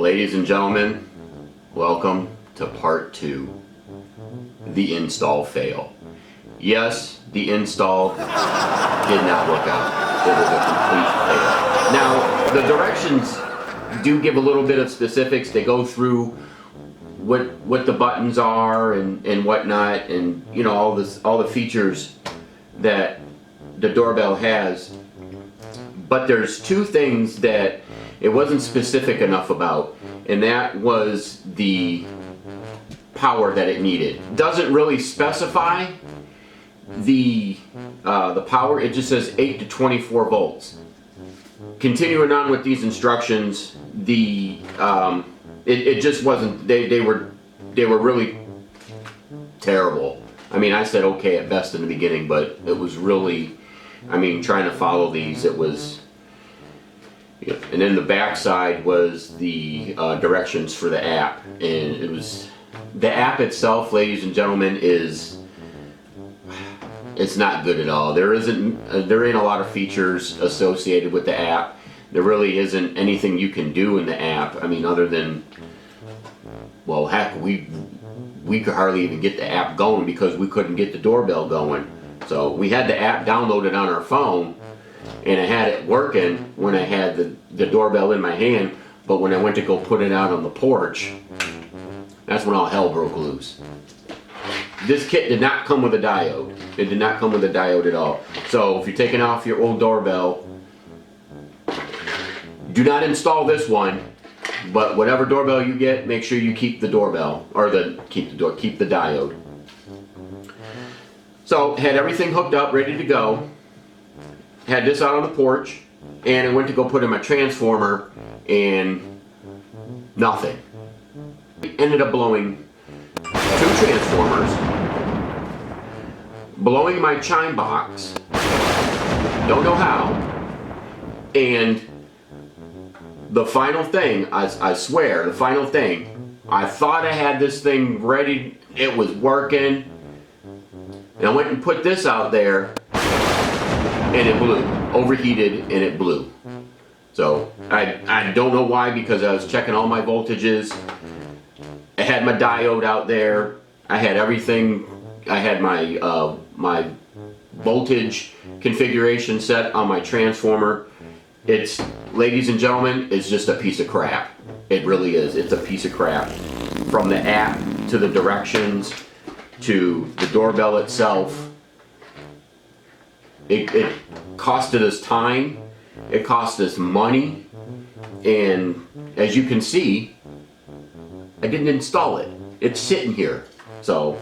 Ladies and gentlemen, welcome to part 2, the install fail. Yes, the install did not work out. It was a complete fail. Now, the directions do give a little bit of specifics. They go through what the buttons are and whatnot, and you know, all the features that the doorbell has. But there's two things that it wasn't specific enough about, and that was the power that it needed. Doesn't really specify the power. It just says 8 to 24 volts. Continuing on with these instructions, it just wasn't. They were really terrible. I mean, I said okay at best in the beginning, but it was really, I mean, trying to follow these, it was. Yeah. And then the back side was the directions for the app, and it was the app itself, ladies and gentlemen, it's not good at all. There ain't a lot of features associated with the app. There really isn't anything you can do in the app. I mean, other than, well, heck, we could hardly even get the app going because we couldn't get the doorbell going. So we had the app downloaded on our phone, and I had it working when I had the doorbell in my hand, but when I went to go put it out on the porch, that's when all hell broke loose. This kit did not come with a diode. It did not come with a diode at all. So if you're taking off your old doorbell, do not install this one, but whatever doorbell you get, make sure you keep the doorbell, or keep the diode. So had everything hooked up, ready to go. Had this out on the porch, and I went to go put in my transformer, and nothing. Ended up blowing 2 transformers, blowing my chime box, don't know how, and the final thing, I swear, the final thing, I thought I had this thing ready, it was working, and I went and put this out there, and it blew, overheated, and it blew. So I don't know why, because I was checking all my voltages. I had my diode out there. I had everything. I had my my voltage configuration set on my transformer. It's, ladies and gentlemen, it's just a piece of crap. It really is. It's a piece of crap. From the app to the directions to the doorbell itself. It costed us time, it cost us money, and as you can see, I didn't install it. It's sitting here. So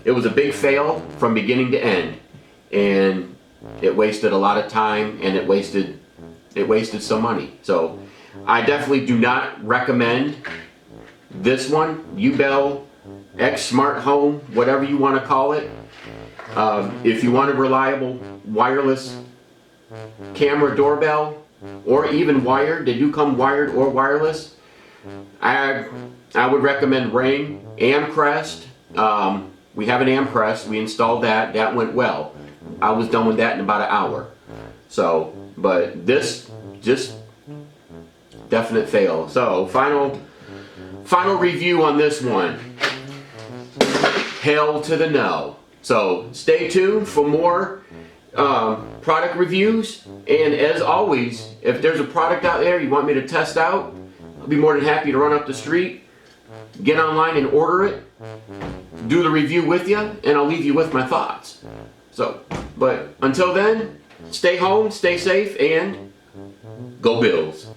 it was a big fail from beginning to end, and it wasted a lot of time, and it wasted some money. So I definitely do not recommend this one, Ubell X Smart Home, whatever you want to call it. If you want a reliable wireless camera doorbell, or even wired, they do come wired or wireless, I would recommend Ring, Amcrest. We have an Amcrest, we installed that, that went well. I was done with that in about an hour. So, but this, just definite fail. So, final review on this one. Hell to the no. So stay tuned for more product reviews, and as always, if there's a product out there you want me to test out, I'll be more than happy to run up the street, get online and order it, do the review with you, and I'll leave you with my thoughts. So, but until then, stay home, stay safe, and go Bills.